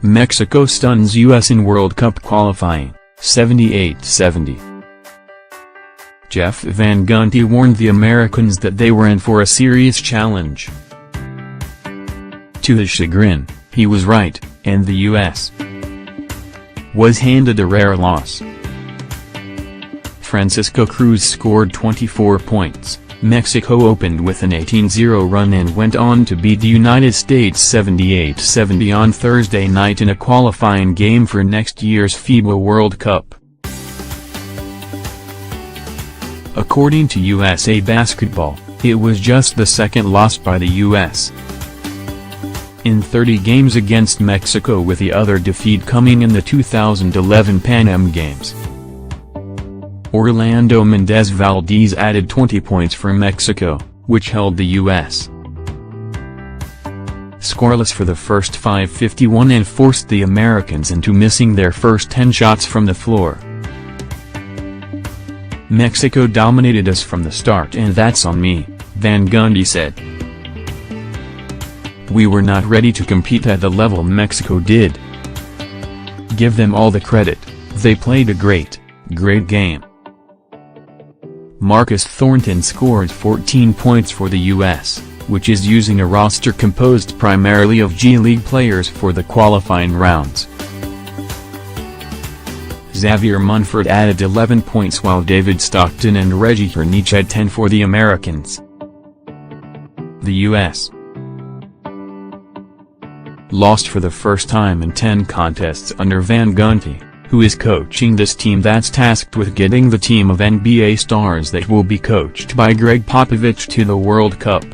Mexico stuns U.S. in World Cup qualifying, 78-70. Jeff Van Gundy warned the Americans that they were in for a serious challenge. To his chagrin, he was right, and the U.S. was handed a rare loss. Francisco Cruz scored 24 points. Mexico opened with an 18-0 run and went on to beat the United States 78-70 on Thursday night in a qualifying game for next year's FIBA World Cup. According to USA Basketball, it was just the second loss by the U.S. in 30 games against Mexico, with the other defeat coming in the 2011 Pan Am Games. Orlando Mendez Valdez added 20 points for Mexico, which held the U.S. scoreless for the first 5:51 and forced the Americans into missing their first 10 shots from the floor. "Mexico dominated us from the start, and that's on me," Van Gundy said. "We were not ready to compete at the level Mexico did. Give them all the credit, they played a great game." Marcus Thornton scored 14 points for the U.S., which is using a roster composed primarily of G League players for the qualifying rounds. Xavier Munford added 11 points while David Stockton and Reggie Hernich had 10 for the Americans. The U.S. lost for the first time in 10 contests under Van Gundy, who is coaching this team that's tasked with getting the team of NBA stars that will be coached by Greg Popovich to the World Cup.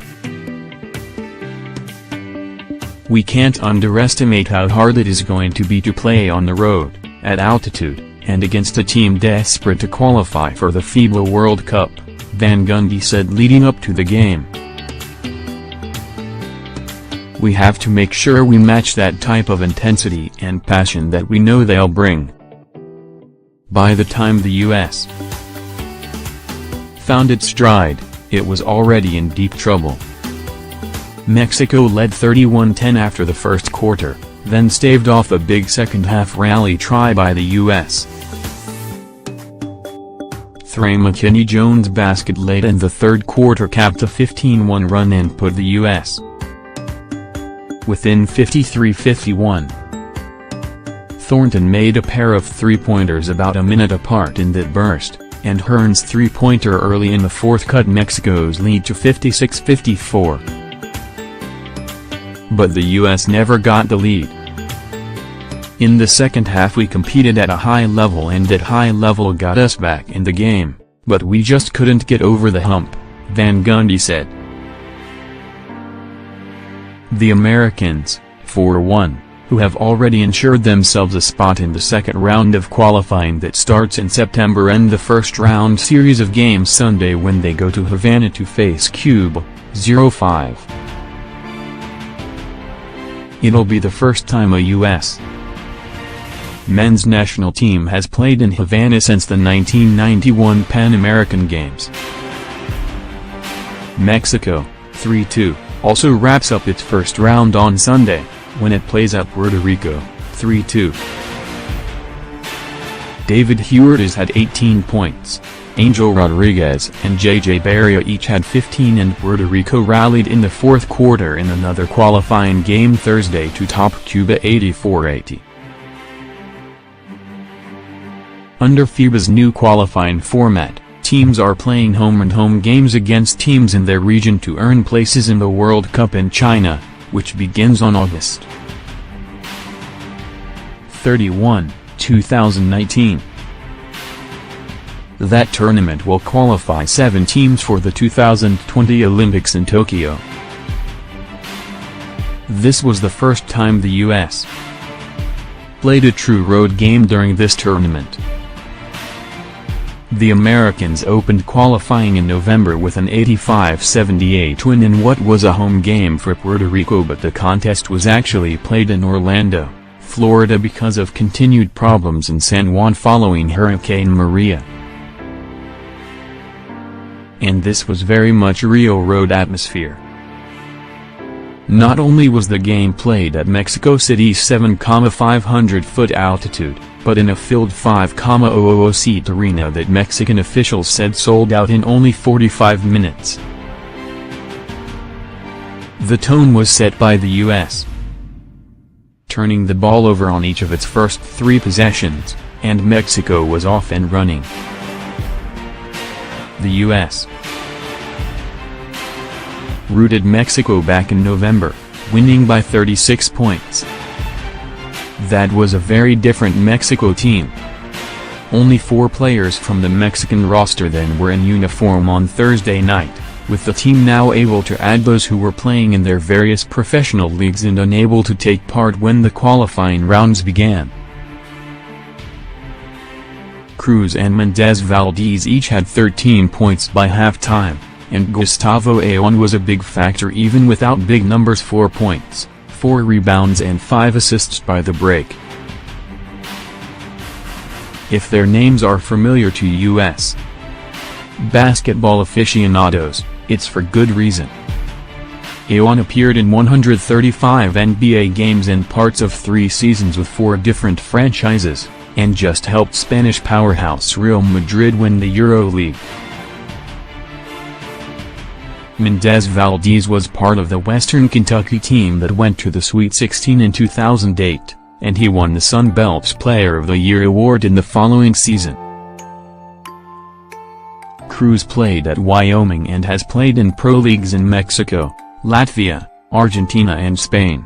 "We can't underestimate how hard it is going to be to play on the road, at altitude, and against a team desperate to qualify for the FIBA World Cup," Van Gundy said leading up to the game. "We have to make sure we match that type of intensity and passion that we know they'll bring." By the time the U.S. found its stride, it was already in deep trouble. Mexico led 31-10 after the first quarter, then staved off a big second-half rally try by the U.S. Trey McKinney-Jones' basket late in the third quarter capped a 15-1 run and put the U.S. within 53-51. Thornton made a pair of three-pointers about a minute apart in that burst, and Hearn's three-pointer early in the fourth cut Mexico's lead to 56-54. But the U.S. never got the lead. "In the second half we competed at a high level, and that high level got us back in the game, but we just couldn't get over the hump," Van Gundy said. The Americans, for one, who have already ensured themselves a spot in the second round of qualifying that starts in September, end the first round series of games Sunday when they go to Havana to face Cuba, 0-5. It'll be the first time a U.S. men's national team has played in Havana since the 1991 Pan American Games. Mexico, 3-2, also wraps up its first round on Sunday, when it plays at Puerto Rico, 3-2. David Huertas had 18 points, Angel Rodriguez and J.J. Barea each had 15, and Puerto Rico rallied in the fourth quarter in another qualifying game Thursday to top Cuba 84-80. Under FIBA's new qualifying format, teams are playing home-and-home games against teams in their region to earn places in the World Cup in China, which begins on August 31, 2019. That tournament will qualify 7 teams for the 2020 Olympics in Tokyo. This was the first time the U.S. played a true road game during this tournament. The Americans opened qualifying in November with an 85-78 win in what was a home game for Puerto Rico, but the contest was actually played in Orlando, Florida because of continued problems in San Juan following Hurricane Maria. And this was very much a real road atmosphere. Not only was the game played at Mexico City's 7,500-foot altitude, but in a filled 5,000-seat arena that Mexican officials said sold out in only 45 minutes. The tone was set by the U.S., turning the ball over on each of its first 3 possessions, and Mexico was off and running. The U.S. routed Mexico back in November, winning by 36 points. That was a very different Mexico team. Only 4 players from the Mexican roster then were in uniform on Thursday night, with the team now able to add those who were playing in their various professional leagues and unable to take part when the qualifying rounds began. Cruz and Mendez Valdez each had 13 points by halftime, and Gustavo Ayllón was a big factor even without big numbers: 4 points, 4 rebounds and 5 assists by the break. If their names are familiar to U.S. basketball aficionados, it's for good reason. Ayllón appeared in 135 NBA games and parts of 3 seasons with 4 different franchises, and just helped Spanish powerhouse Real Madrid win the EuroLeague. Mendez Valdez was part of the Western Kentucky team that went to the Sweet 16 in 2008, and he won the Sun Belt's Player of the Year award in the following season. Cruz played at Wyoming and has played in pro leagues in Mexico, Latvia, Argentina and Spain.